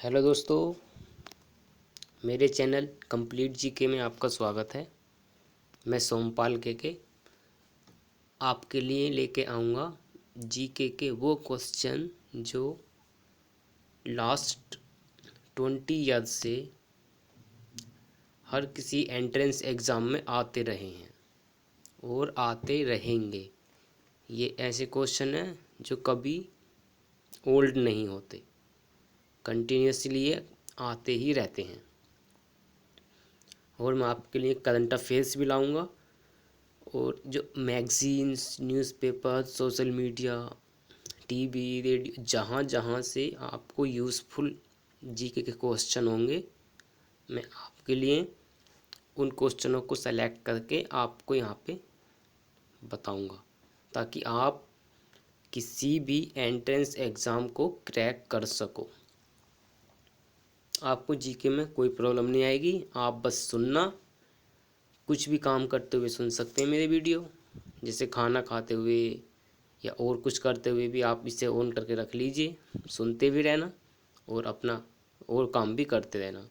Hello दोस्तों, मेरे channel complete GK में आपका स्वागत है। मैं सोमपाल के आपके लिए लेके आऊँगा जीके के वो क्वेश्चन जो लास्ट 20 ईयर से हर किसी एंट्रेंस एग्ज़ाम में आते रहे हैं और आते रहेंगे। ये ऐसे क्वेश्चन हैं जो कभी ओल्ड नहीं होते, कंटिन्यूसली ये आते ही रहते हैं। और मैं आपके लिए करंट अफेयर्स भी लाऊंगा और जो magazines, newspaper, social media, TV, radio, जहाँ जहाँ से आपको यूज़फुल जीके के क्वेश्चन होंगे, मैं आपके लिए उन क्वेश्चनों को सेलेक्ट करके आपको यहाँ पे बताऊंगा, ताकि आप किसी भी एंट्रेंस एग्ज़ाम को क्रैक कर सको। आपको जीके में कोई प्रॉब्लम नहीं आएगी, आप बस सुनना, कुछ भी काम करते हुए सुन सकते हैं मेरे वीडियो, जैसे खाना खाते हुए या और कुछ करते हुए भी आप इसे ऑन करके रख लीजिए, सुनते भी रहना और अपना और काम भी करते रहना।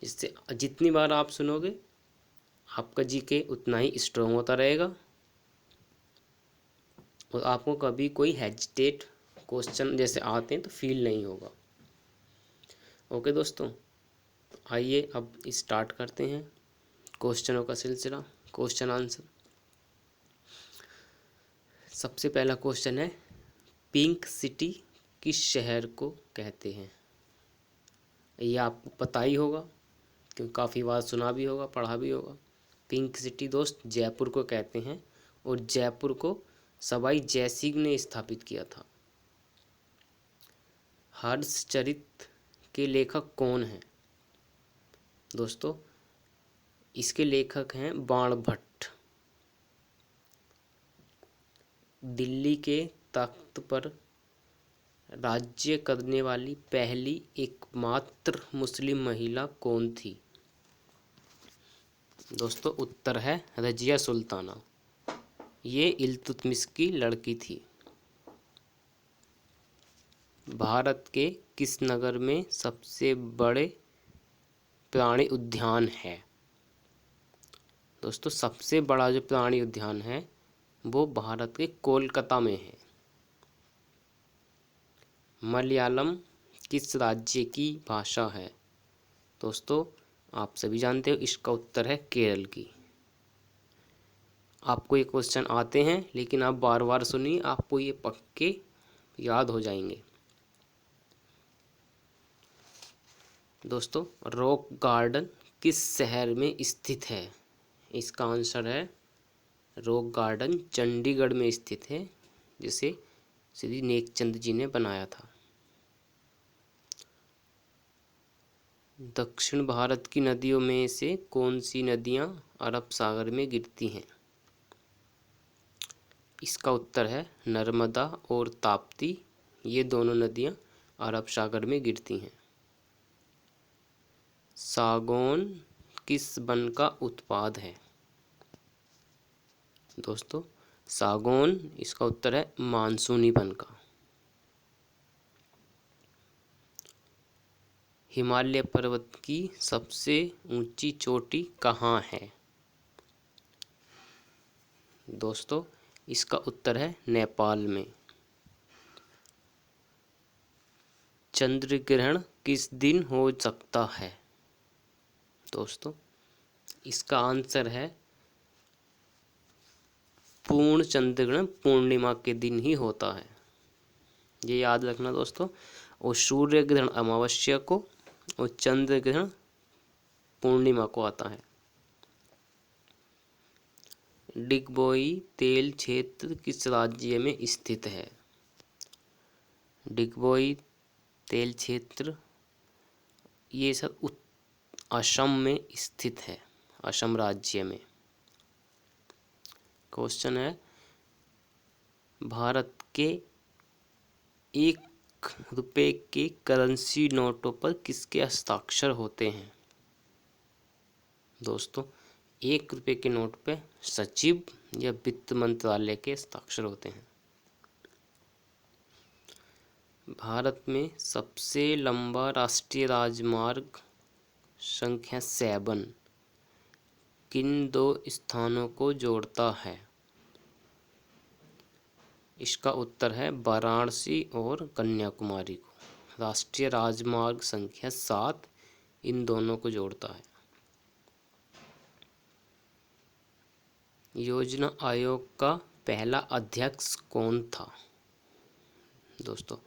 इससे जितनी बार आप सुनोगे आपका जीके उतना ही स्ट्रॉन्ग होता रहेगा और आपको कभी कोई हेजिटेट क्वेश्चन जैसे आते हैं तो फील नहीं होगा। ओके दोस्तों, आइए अब स्टार्ट करते हैं क्वेश्चनों का सिलसिला, क्वेश्चन आंसर। सबसे पहला क्वेश्चन है, पिंक सिटी किस शहर को कहते हैं? ये आपको पता ही होगा क्योंकि काफ़ी बार सुना भी होगा, पढ़ा भी होगा। पिंक सिटी दोस्त जयपुर को कहते हैं और जयपुर को सवाई जयसिंह ने स्थापित किया था। हर्षचरित के लेखक कौन हैं? दोस्तों, इसके लेखक हैं बाणभट्ट। दिल्ली के तख्त पर राज्य करने वाली पहली एकमात्र मुस्लिम महिला कौन थी? दोस्तों, उत्तर है रजिया सुल्ताना। ये इल्तुतमिश की लड़की थी। भारत के किस नगर में सबसे बड़े प्राणी उद्यान है? दोस्तों, सबसे बड़ा जो प्राणी उद्यान है वो भारत के कोलकाता में है। मलयालम किस राज्य की भाषा है? दोस्तों, आप सभी जानते हो इसका उत्तर है केरल की। आपको ये क्वेश्चन आते हैं लेकिन आप बार बार सुनिए, आपको ये पक्के याद हो जाएंगे। दोस्तों, रॉक गार्डन किस शहर में स्थित है? इसका आंसर है रॉक गार्डन चंडीगढ़ में स्थित है, जिसे श्री नेकचंद जी ने बनाया था। दक्षिण भारत की नदियों में से कौन सी नदियां अरब सागर में गिरती हैं? इसका उत्तर है नर्मदा और ताप्ती। ये दोनों नदियां अरब सागर में गिरती हैं। सागौन किस वन का उत्पाद है? दोस्तों, सागौन इसका उत्तर है मानसूनी वन का। हिमालय पर्वत की सबसे ऊंची चोटी कहाँ है? दोस्तों, इसका उत्तर है नेपाल में। चंद्र ग्रहण किस दिन हो सकता है? दोस्तों, इसका आंसर है पूर्ण चंद्र ग्रहण पूर्णिमा के दिन ही होता है, ये याद रखना दोस्तों। और सूर्य ग्रहण अमावस्या को और चंद्र ग्रहण पूर्णिमा को आता है। डिगबोई तेल क्षेत्र किस राज्य में स्थित है? डिगबोई तेल क्षेत्र ये सब असम में स्थित है, असम राज्य में। क्वेश्चन है, भारत के 1 रुपये के करेंसी नोटों पर किसके हस्ताक्षर होते हैं? दोस्तों, 1 रुपये के नोट पे सचिव या वित्त मंत्रालय के हस्ताक्षर होते हैं। भारत में सबसे लंबा राष्ट्रीय राजमार्ग संख्या 7 किन दो स्थानों को जोड़ता है? इसका उत्तर है वाराणसी और कन्याकुमारी को। राष्ट्रीय राजमार्ग संख्या 7 इन दोनों को जोड़ता है। योजना आयोग का पहला अध्यक्ष कौन था? दोस्तों,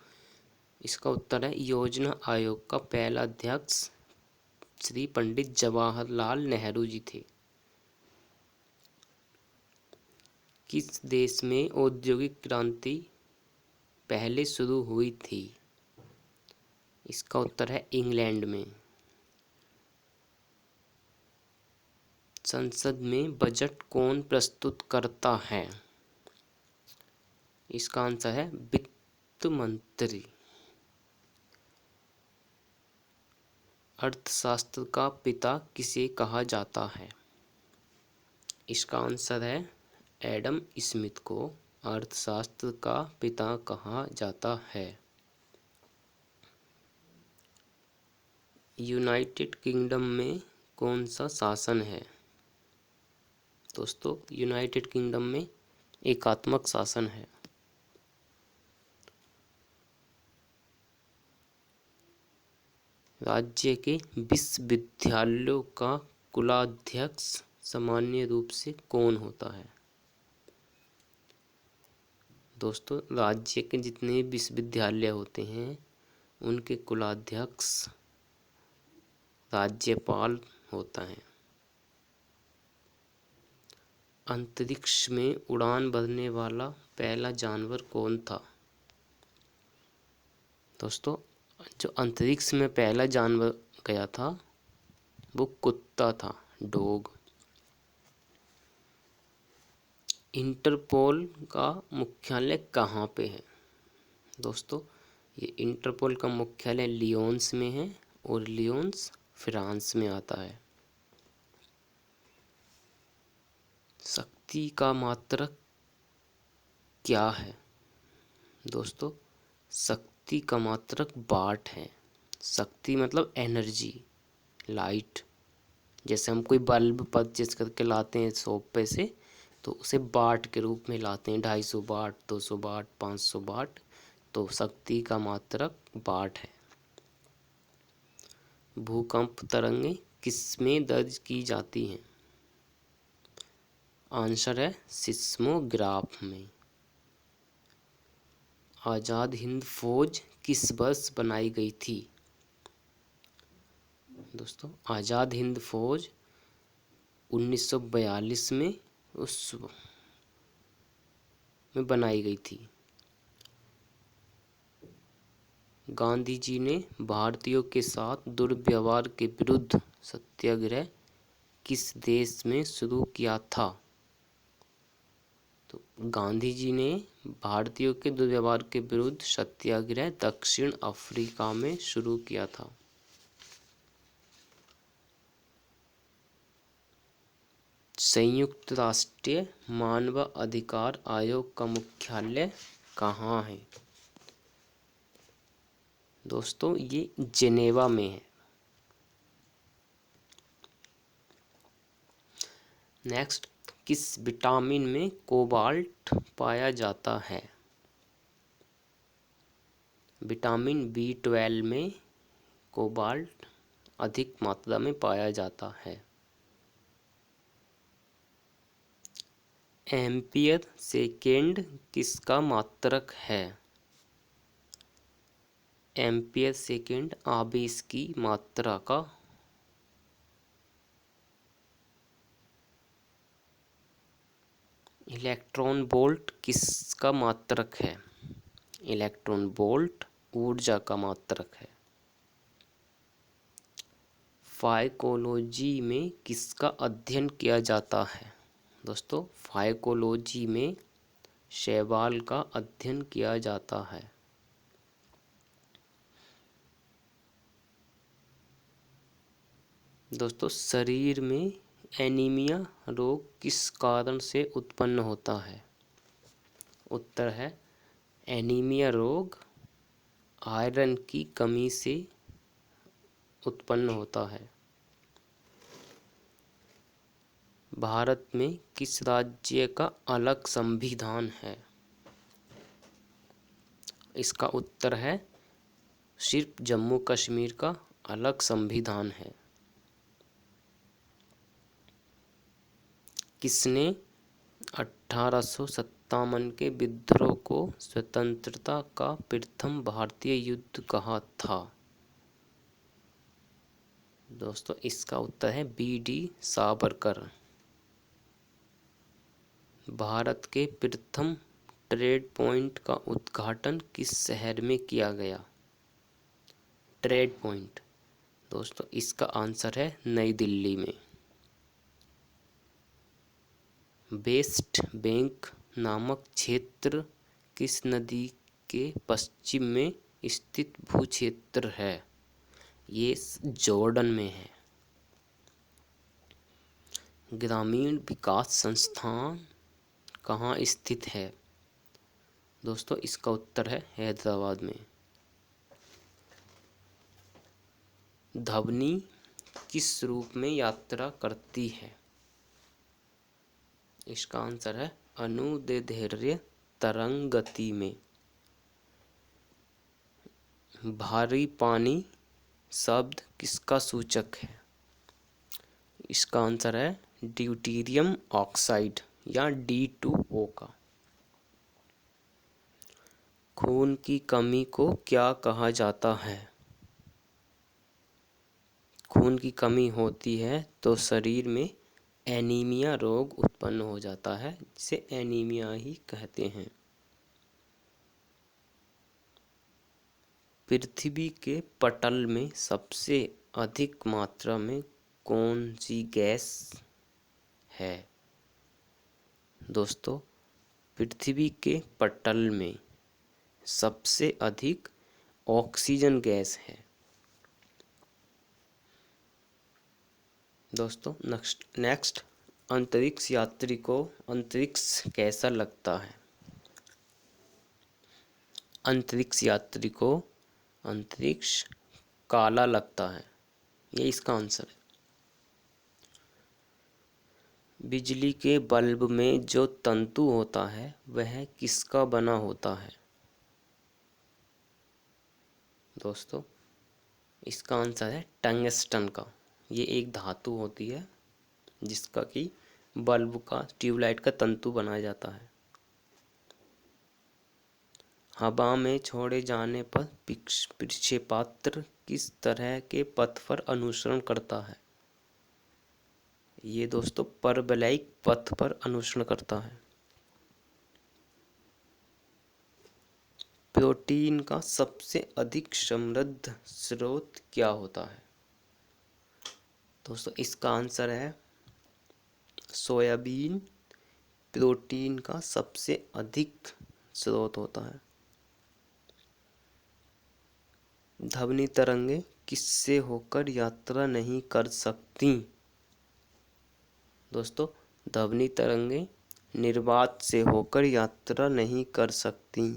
इसका उत्तर है योजना आयोग का पहला अध्यक्ष श्री पंडित जवाहरलाल नेहरू जी थे। किस देश में औद्योगिक क्रांति पहले शुरू हुई थी? इसका उत्तर है इंग्लैंड में। संसद में बजट कौन प्रस्तुत करता है? इसका आंसर है वित्त मंत्री। अर्थशास्त्र का पिता किसे कहा जाता है? इसका आंसर है एडम स्मिथ को अर्थशास्त्र का पिता कहा जाता है। यूनाइटेड किंगडम में कौन सा शासन है? दोस्तों, यूनाइटेड किंगडम में एकात्मक शासन है। राज्य के विश्वविद्यालयों का कुलाध्यक्ष सामान्य रूप से कौन होता है? दोस्तों, राज्य के जितने विश्वविद्यालय होते हैं उनके कुलाध्यक्ष राज्यपाल होता है। अंतरिक्ष में उड़ान भरने वाला पहला जानवर कौन था? दोस्तों, जो अंतरिक्ष में पहला जानवर गया था वो कुत्ता था, डॉग। इंटरपोल का मुख्यालय कहाँ पे है? दोस्तों, ये इंटरपोल का मुख्यालय लियोन्स में है और लियोन्स फ्रांस में आता है। शक्ति का मात्रक क्या है? दोस्तों, शक्ति का मात्रक वाट है। शक्ति मतलब एनर्जी, लाइट। जैसे हम कोई बल्ब परचेज करके लाते हैं शॉप पे से, तो उसे वाट के रूप में लाते हैं, 250 वाट, 200 वाट, 500 वाट। तो शक्ति का मात्रक वाट है। भूकंप तरंगें किसमें दर्ज की जाती हैं? आंसर है सिस्मोग्राफ में। आज़ाद हिंद फौज किस वर्ष बनाई गई थी? दोस्तों, आज़ाद हिंद फौज 1942 में बनाई गई थी। गांधी जी ने भारतीयों के साथ दुर्व्यवहार के विरुद्ध सत्याग्रह किस देश में शुरू किया था? तो गांधी जी ने भारतीयों के दुर्व्यवहार के विरुद्ध सत्याग्रह दक्षिण अफ्रीका में शुरू किया था। संयुक्त राष्ट्र मानव अधिकार आयोग का मुख्यालय कहाँ है? दोस्तों, ये जेनेवा में है। नेक्स्ट, किस विटामिन में कोबाल्ट पाया जाता है? विटामिन B12 में कोबाल्ट अधिक मात्रा में पाया जाता है। एम्पियर सेकेंड किसका मात्रक है? एम्पियर सेकेंड आवेश की मात्रा का इलेक्ट्रॉन वोल्ट किसका मात्रक है? इलेक्ट्रॉन वोल्ट ऊर्जा का मात्रक है। फाइकोलॉजी में किसका अध्ययन किया जाता है? दोस्तों, फाइकोलॉजी में शैवाल का अध्ययन किया जाता है। दोस्तों, शरीर में एनीमिया रोग किस कारण से उत्पन्न होता है? उत्तर है एनीमिया रोग आयरन की कमी से उत्पन्न होता है। भारत में किस राज्य का अलग संविधान है? इसका उत्तर है सिर्फ जम्मू कश्मीर का अलग संविधान है। किसने 1857 के विद्रोह को स्वतंत्रता का प्रथम भारतीय युद्ध कहा था? दोस्तों, इसका उत्तर है बी.डी. सावरकर। भारत के प्रथम ट्रेड पॉइंट का उद्घाटन किस शहर में किया गया? ट्रेड पॉइंट, दोस्तों इसका आंसर है नई दिल्ली में। वेस्ट बैंक नामक क्षेत्र किस नदी के पश्चिम में स्थित भूक्षेत्र है? ये जॉर्डन में है। ग्रामीण विकास संस्थान कहाँ स्थित है? दोस्तों, इसका उत्तर है हैदराबाद में। ध्वनि किस रूप में यात्रा करती है? इसका आंसर है अनुदैर्ध्य तरंग गति में। भारी पानी शब्द किसका सूचक है? इसका आंसर है ड्यूटेरियम ऑक्साइड या D2O का। खून की कमी को क्या कहा जाता है? खून की कमी होती है तो शरीर में एनीमिया रोग उत्पन्न हो जाता है, जिसे एनीमिया ही कहते हैं। पृथ्वी के पटल में सबसे अधिक मात्रा में कौन सी गैस है? दोस्तों, पृथ्वी के पटल में सबसे अधिक ऑक्सीजन गैस है। दोस्तों, नेक्स्ट अंतरिक्ष यात्री को अंतरिक्ष कैसा लगता है? अंतरिक्ष यात्री को अंतरिक्ष काला लगता है, ये इसका आंसर है। बिजली के बल्ब में जो तंतु होता है वह किसका बना होता है? दोस्तों, इसका आंसर है टंगस्टन का। ये एक धातु होती है जिसका कि बल्ब का, ट्यूबलाइट का तंतु बनाया जाता है। हवा में छोड़े जाने पर प्रक्षेपास्त्र किस तरह के पथ पर अनुसरण करता है? ये दोस्तों परवलयिक पथ पर अनुसरण करता है। प्रोटीन का सबसे अधिक समृद्ध स्रोत क्या होता है? दोस्तों, इसका आंसर है सोयाबीन प्रोटीन का सबसे अधिक स्रोत होता है। ध्वनि तरंगे किससे होकर यात्रा नहीं कर सकती? दोस्तों, ध्वनि तरंगे निर्वात से होकर यात्रा नहीं कर सकती।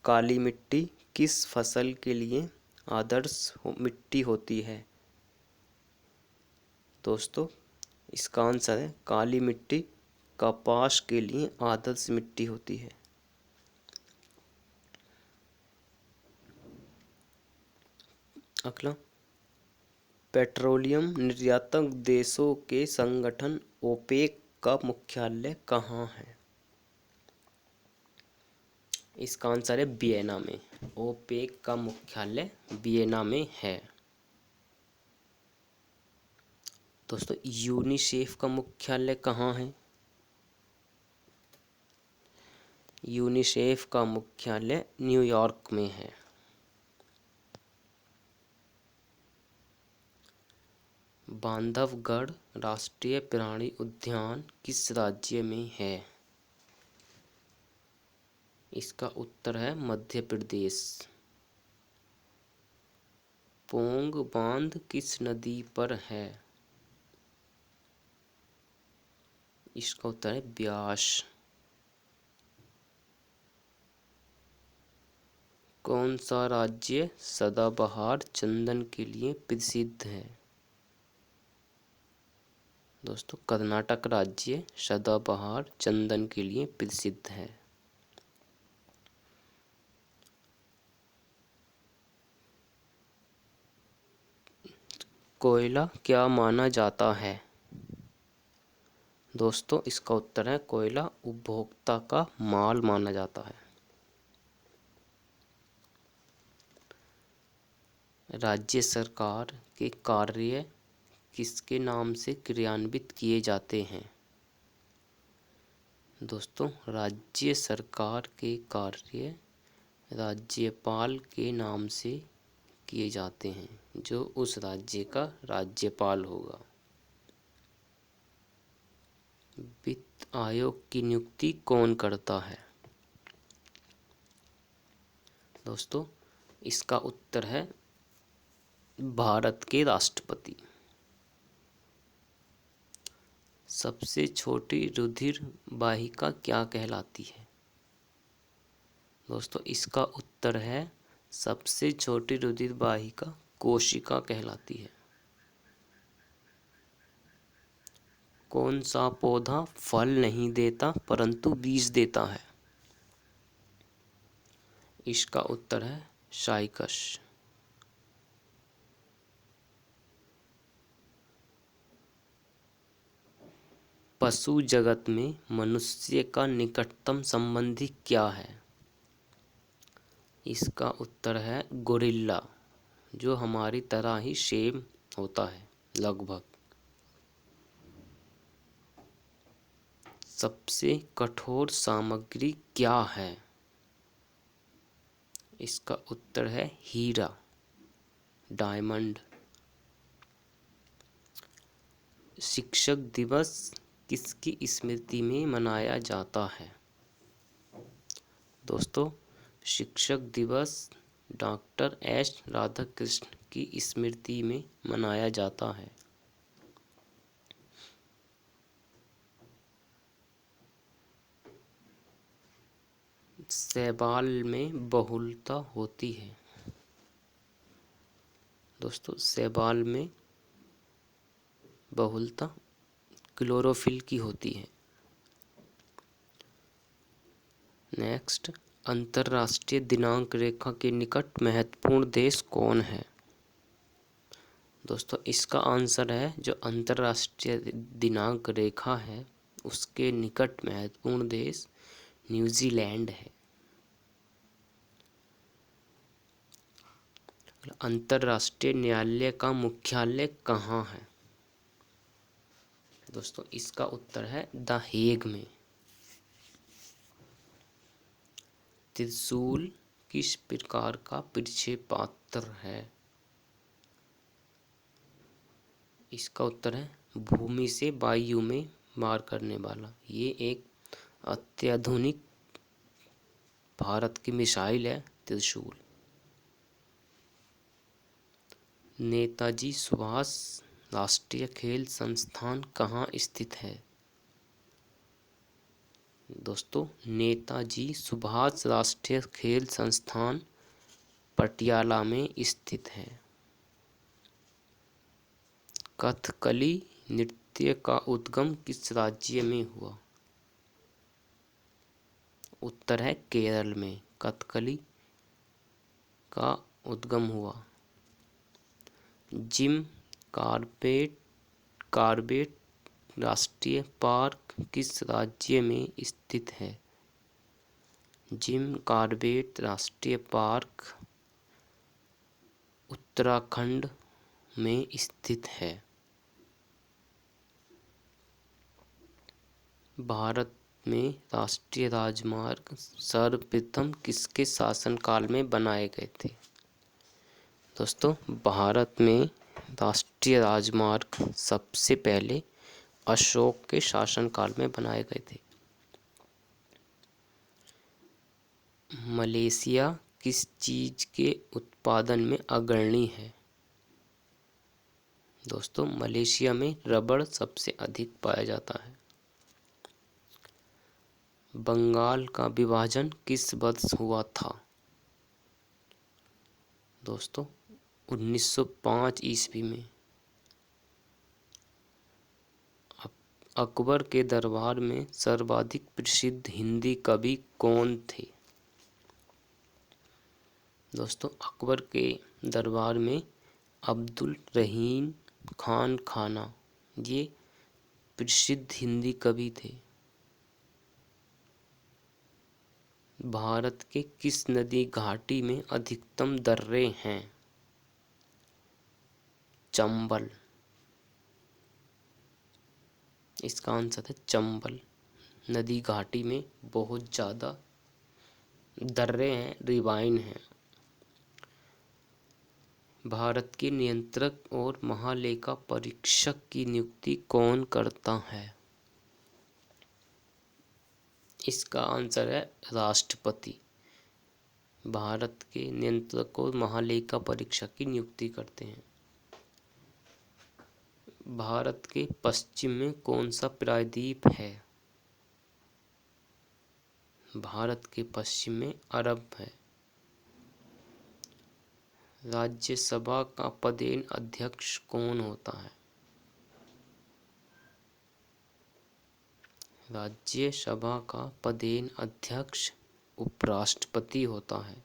काली मिट्टी किस फसल के लिए आदर्श मिट्टी होती है? दोस्तों, इसका आंसर है काली मिट्टी कपास के लिए आदर्श मिट्टी होती है। अगला, पेट्रोलियम निर्यातक देशों के संगठन ओपेक का मुख्यालय कहाँ है? इसका आंसर है वियना में। ओपेक का मुख्यालय वियना में है। दोस्तों, यूनिसेफ का मुख्यालय कहाँ है? यूनिसेफ का मुख्यालय न्यूयॉर्क में है। बांधवगढ़ राष्ट्रीय प्राणी उद्यान किस राज्य में है? इसका उत्तर है मध्य प्रदेश। पोंग बांध किस नदी पर है? इसका उत्तर है ब्यास। कौन सा राज्य सदाबहार चंदन के लिए प्रसिद्ध है? दोस्तों, कर्नाटक राज्य सदाबहार चंदन के लिए प्रसिद्ध है। कोयला क्या माना जाता है? दोस्तों, इसका उत्तर है कोयला उपभोक्ता का माल माना जाता है। राज्य सरकार के कार्य किसके नाम से क्रियान्वित किए जाते हैं? दोस्तों, राज्य सरकार के कार्य राज्यपाल के नाम से किए जाते हैं, जो उस राज्य का राज्यपाल होगा। वित्त आयोग की नियुक्ति कौन करता है? दोस्तों, इसका उत्तर है भारत के राष्ट्रपति। सबसे छोटी रुधिर वाहिका क्या कहलाती है? दोस्तों, इसका उत्तर है सबसे छोटी रुधिर वाहिका कोशिका कहलाती है। कौन सा पौधा फल नहीं देता परंतु बीज देता है? इसका उत्तर है साइकस। पशु जगत में मनुष्य का निकटतम संबंधी क्या है? इसका उत्तर है गोरिल्ला, जो हमारी तरह ही सेम होता है लगभग। सबसे कठोर सामग्री क्या है? इसका उत्तर है हीरा, डायमंड। शिक्षक दिवस किसकी स्मृति में मनाया जाता है? दोस्तों, शिक्षक दिवस डॉक्टर एस राधाकृष्ण की स्मृति में मनाया जाता है। शैवाल में बहुलता होती है। दोस्तों, शैवाल में बहुलता क्लोरोफिल की होती है। नेक्स्ट, अंतर्राष्ट्रीय दिनांक रेखा के निकट महत्वपूर्ण देश कौन है? दोस्तों, इसका आंसर है जो अंतर्राष्ट्रीय दिनांक रेखा है उसके निकट महत्वपूर्ण देश न्यूजीलैंड है। अंतर्राष्ट्रीय न्यायालय का मुख्यालय कहाँ है? दोस्तों, इसका उत्तर है द हेग में। त्रिशूल किस प्रकार का प्रक्षेपास्त्र है? इसका उत्तर है भूमि से वायु में वार करने वाला। ये एक अत्याधुनिक भारत की मिसाइल है त्रिशूल। नेताजी सुभाष राष्ट्रीय खेल संस्थान कहाँ स्थित है? दोस्तों, नेताजी सुभाष राष्ट्रीय खेल संस्थान पटियाला में स्थित है। कथकली नृत्य का उद्गम किस राज्य में हुआ? उत्तर है केरल में कथकली का उद्गम हुआ। जिम कॉर्बेट राष्ट्रीय पार्क किस राज्य में स्थित है? जिम कॉर्बेट राष्ट्रीय पार्क उत्तराखंड में स्थित है। भारत में राष्ट्रीय राजमार्ग सर्वप्रथम किसके शासनकाल में बनाए गए थे? दोस्तों, भारत में राष्ट्रीय राजमार्ग सबसे पहले अशोक के शासनकाल में बनाए गए थे। मलेशिया किस चीज के उत्पादन में अग्रणी है? दोस्तों, मलेशिया में रबड़ सबसे अधिक पाया जाता है। बंगाल का विभाजन किस वर्ष हुआ था? दोस्तों 1905 ईस्वी में। अकबर के दरबार में सर्वाधिक प्रसिद्ध हिंदी कवि कौन थे? दोस्तों अकबर के दरबार में अब्दुल रहीम खान खाना ये प्रसिद्ध हिंदी कवि थे। भारत के किस नदी घाटी में अधिकतम दर्रे हैं? चंबल। इसका आंसर है चंबल नदी घाटी में बहुत ज़्यादा दर्रे हैं, रिवाइन हैं। भारत के नियंत्रक और महालेखा परीक्षक की नियुक्ति कौन करता है? इसका आंसर है राष्ट्रपति। भारत के नियंत्रक और महालेखा परीक्षक की नियुक्ति करते हैं। भारत के पश्चिम में कौन सा प्रायद्वीप है? भारत के पश्चिम में अरब है। राज्यसभा का पदेन अध्यक्ष कौन होता है? राज्यसभा का पदेन अध्यक्ष उपराष्ट्रपति होता है।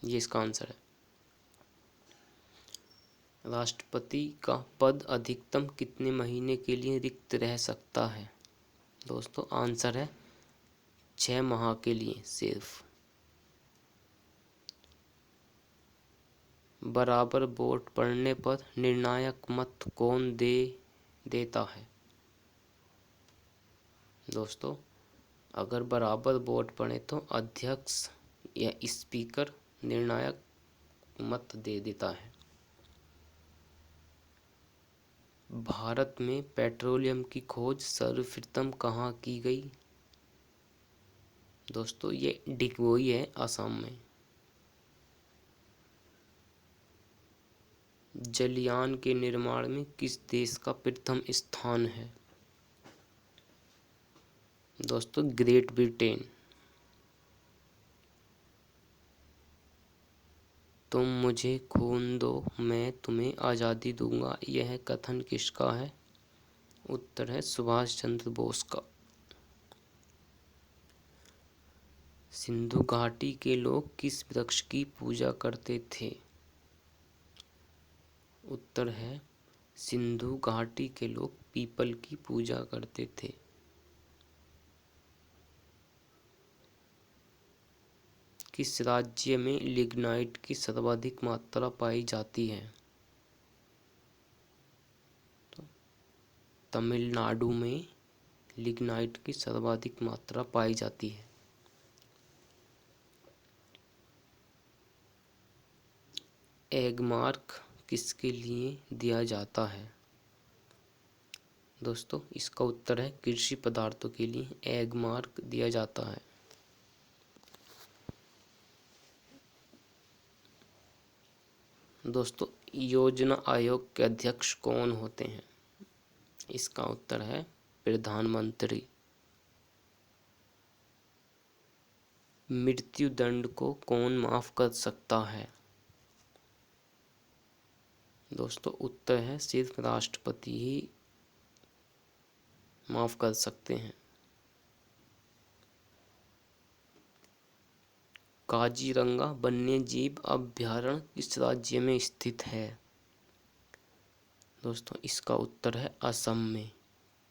ये इसका आंसर है। राष्ट्रपति का पद अधिकतम कितने महीने के लिए रिक्त रह सकता है? दोस्तों आंसर है 6 माह के लिए सिर्फ। बराबर वोट पड़ने पर निर्णायक मत कौन देता है? दोस्तों अगर बराबर वोट पड़े तो अध्यक्ष या स्पीकर निर्णायक मत दे देता है। भारत में पेट्रोलियम की खोज सर्वप्रथम कहाँ की गई? दोस्तों ये डिगबोई है, असम में। जलयान के निर्माण में किस देश का प्रथम स्थान है? दोस्तों ग्रेट ब्रिटेन। तुम मुझे खून दो मैं तुम्हें आज़ादी दूंगा, यह कथन किसका है? उत्तर है सुभाष चंद्र बोस का। सिंधु घाटी के लोग किस वृक्ष की पूजा करते थे? उत्तर है सिंधु घाटी के लोग पीपल की पूजा करते थे। किस राज्य में लिग्नाइट की सर्वाधिक मात्रा पाई जाती है? तो तमिलनाडु में लिग्नाइट की सर्वाधिक मात्रा पाई जाती है। एग मार्क किसके लिए दिया जाता है? दोस्तों इसका उत्तर है कृषि पदार्थों के लिए एग मार्क दिया जाता है। दोस्तों योजना आयोग के अध्यक्ष कौन होते हैं? इसका उत्तर है प्रधानमंत्री। मृत्यु दंड को कौन माफ कर सकता है? दोस्तों उत्तर है सिर्फ राष्ट्रपति ही माफ कर सकते हैं। काजीरंगा वन्यजीव अभयारण्य किस राज्य में स्थित है? दोस्तों इसका उत्तर है असम में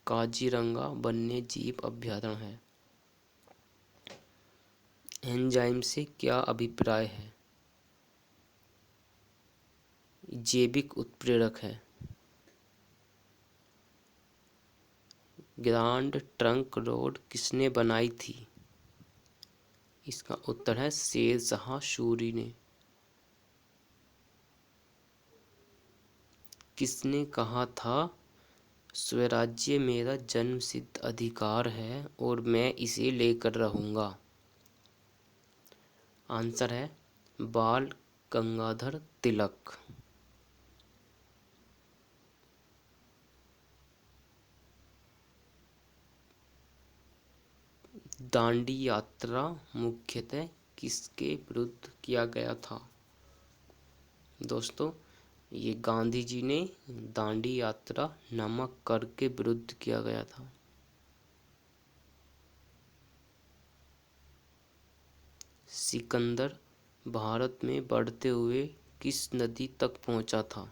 काजीरंगा वन्यजीव अभयारण्य है। एंजाइम से क्या अभिप्राय है? जैविक उत्प्रेरक है। ग्रांड ट्रंक रोड किसने बनाई थी? इसका उत्तर है शेरशाह सूरी ने। किसने कहा था स्वराज्य मेरा जन्मसिद्ध अधिकार है और मैं इसे लेकर रहूंगा? आंसर है बाल गंगाधर तिलक। दांडी यात्रा मुख्यतः किसके विरुद्ध किया गया था? दोस्तों, ये गांधी जी ने दांडी यात्रा नामक कर के विरुद्ध किया गया था। सिकंदर भारत में बढ़ते हुए किस नदी तक पहुंचा था?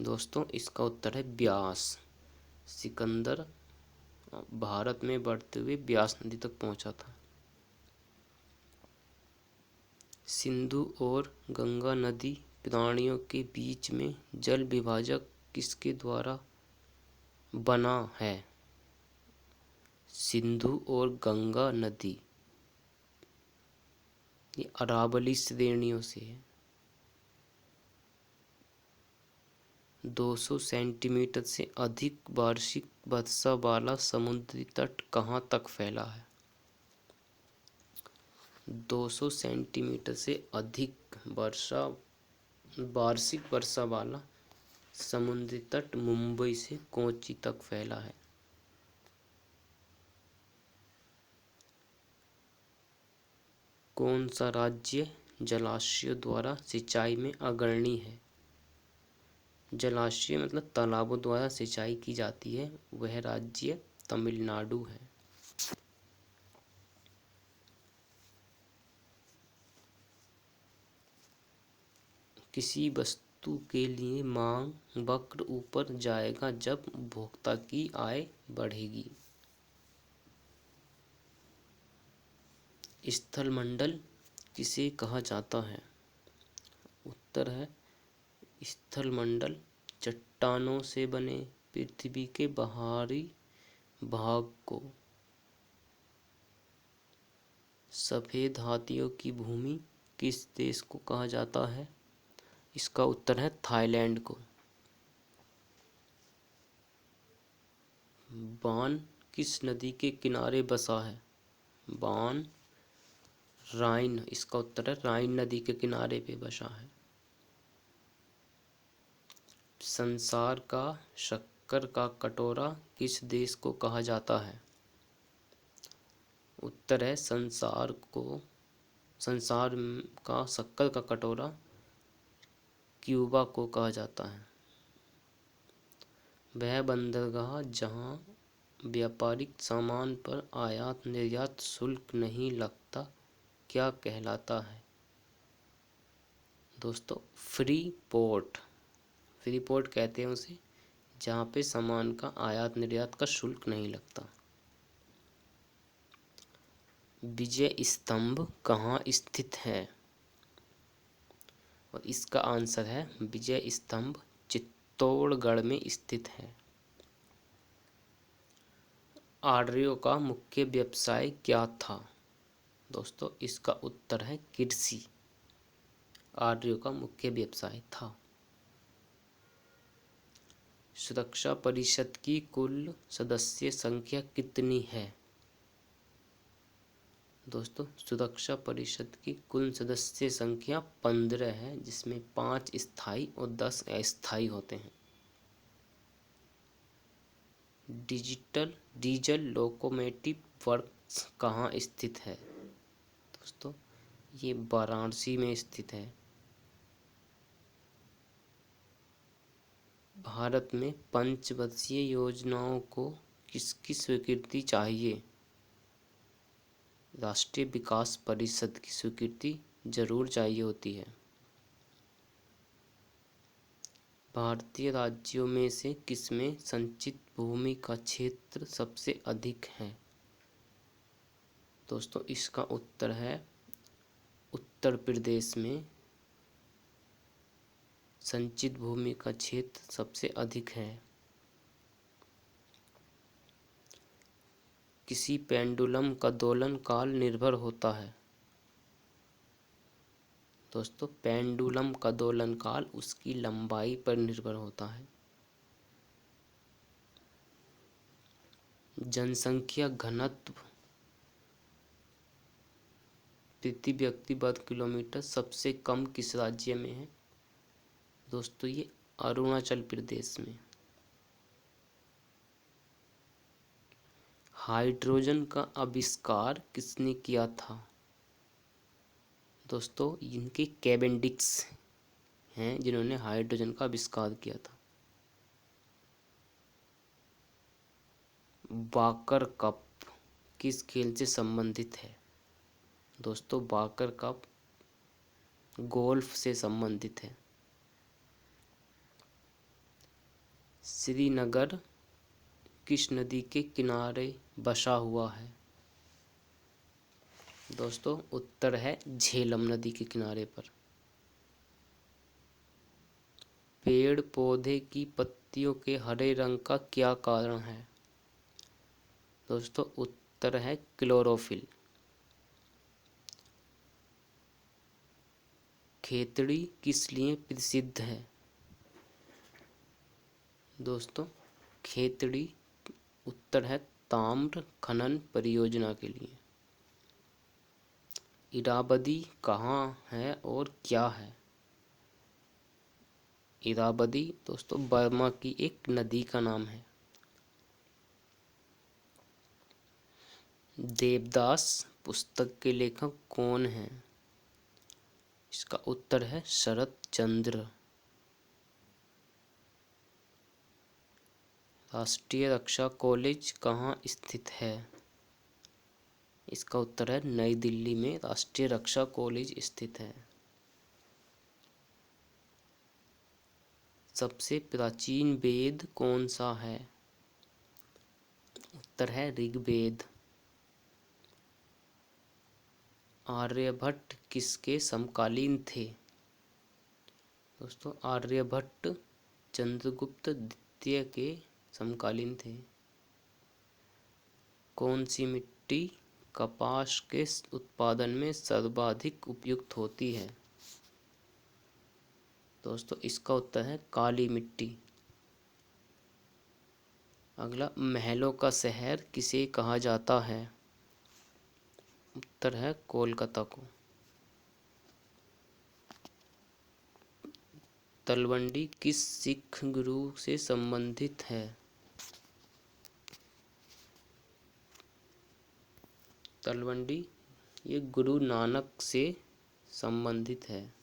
दोस्तों, इसका उत्तर है ब्यास। सिकंदर भारत में बढ़ते हुए ब्यास नदी तक पहुंचा था। सिंधु और गंगा नदी प्राणियों के बीच में जल विभाजक किसके द्वारा बना है? सिंधु और गंगा नदी ये अरावली श्रेणियों से है। 200 सेंटीमीटर से अधिक वार्षिक वर्षा वाला समुद्री तट कहाँ तक फैला है? 200 सेंटीमीटर से अधिक वार्षिक वर्षा वाला समुद्री तट मुंबई से कोच्चि तक फैला है। कौन सा राज्य जलाशयों द्वारा सिंचाई में अग्रणी है? जलाशय मतलब तालाबों द्वारा सिंचाई की जाती है, वह राज्य तमिलनाडु है। किसी वस्तु के लिए मांग वक्र ऊपर जाएगा जब उपभोक्ता की आय बढ़ेगी। स्थलमंडल किसे कहा जाता है? उत्तर है स्थलमंडल चट्टानों से बने पृथ्वी के बाहरी भाग को। सफेद हाथियों की भूमि किस देश को कहा जाता है? इसका उत्तर है थाईलैंड को। बान किस नदी के किनारे बसा है? बान राइन, इसका उत्तर है राइन नदी के किनारे पे बसा है। संसार का शक्कर का कटोरा किस देश को कहा जाता है? उत्तर है संसार का शक्कर का कटोरा क्यूबा को कहा जाता है। वह बंदरगाह जहां व्यापारिक सामान पर आयात निर्यात शुल्क नहीं लगता क्या कहलाता है? दोस्तों, फ्री पोर्ट कहते हैं उसे, जहाँ पे सामान का आयात निर्यात का शुल्क नहीं लगता। विजय स्तंभ कहाँ स्थित है? और इसका आंसर है विजय स्तंभ चित्तौड़गढ़ में स्थित है। आर्यों का मुख्य व्यवसाय क्या था? दोस्तों, इसका उत्तर है कृषि। आर्यों का मुख्य व्यवसाय था। सुरक्षा परिषद की कुल सदस्य संख्या कितनी है? दोस्तों, सुरक्षा परिषद की कुल सदस्य संख्या 15 है, जिसमें 5 स्थायी और 10 अस्थायी होते हैं। डीजल लोकोमोटिव वर्क्स कहाँ स्थित है? दोस्तों, ये वाराणसी में स्थित है। भारत में पंचवर्षीय योजनाओं को किसकी स्वीकृति चाहिए? राष्ट्रीय विकास परिषद की स्वीकृति जरूर चाहिए होती है। भारतीय राज्यों में से किसमें संचित भूमि का क्षेत्र सबसे अधिक है? दोस्तों, इसका उत्तर है उत्तर प्रदेश में संचित भूमि का क्षेत्र सबसे अधिक है। किसी पेंडुलम का दोलन काल निर्भर होता है? दोस्तों, पेंडुलम का दोलन काल उसकी लंबाई पर निर्भर होता है। जनसंख्या घनत्व प्रति व्यक्ति वर्ग किलोमीटर सबसे कम किस राज्य में है? दोस्तों, ये अरुणाचल प्रदेश में। हाइड्रोजन का आविष्कार किसने किया था? दोस्तों इनके कैवेंडिश हैं जिन्होंने हाइड्रोजन का आविष्कार किया था। वॉकर कप किस खेल से संबंधित है? दोस्तों वॉकर कप गोल्फ से संबंधित है। श्रीनगर किस नदी के किनारे बसा हुआ है? दोस्तों उत्तर है झेलम नदी के किनारे पर। पेड़ पौधे की पत्तियों के हरे रंग का क्या कारण है? दोस्तों उत्तर है क्लोरोफिल। खेतड़ी किस लिए प्रसिद्ध है? दोस्तों खेतड़ी उत्तर है ताम्र खनन परियोजना के लिए। इरावदी कहाँ है और क्या है? इरावदी दोस्तों बर्मा की एक नदी का नाम है। देवदास पुस्तक के लेखक कौन हैं? इसका उत्तर है शरत चंद्र। राष्ट्रीय रक्षा कॉलेज कहाँ स्थित है? इसका उत्तर है नई दिल्ली में राष्ट्रीय रक्षा कॉलेज स्थित है। सबसे प्राचीन वेद कौन सा है? उत्तर है ऋग्वेद। आर्यभट्ट किसके समकालीन थे? दोस्तों आर्यभट्ट चंद्रगुप्त द्वितीय के समकालीन थे। कौन सी मिट्टी कपास के उत्पादन में सर्वाधिक उपयुक्त होती है? दोस्तों इसका उत्तर है काली मिट्टी। अगला महलों का शहर किसे कहा जाता है? उत्तर है कोलकाता को। तलवंडी किस सिख गुरु से संबंधित है? तलवंडी ये गुरु नानक से संबंधित है।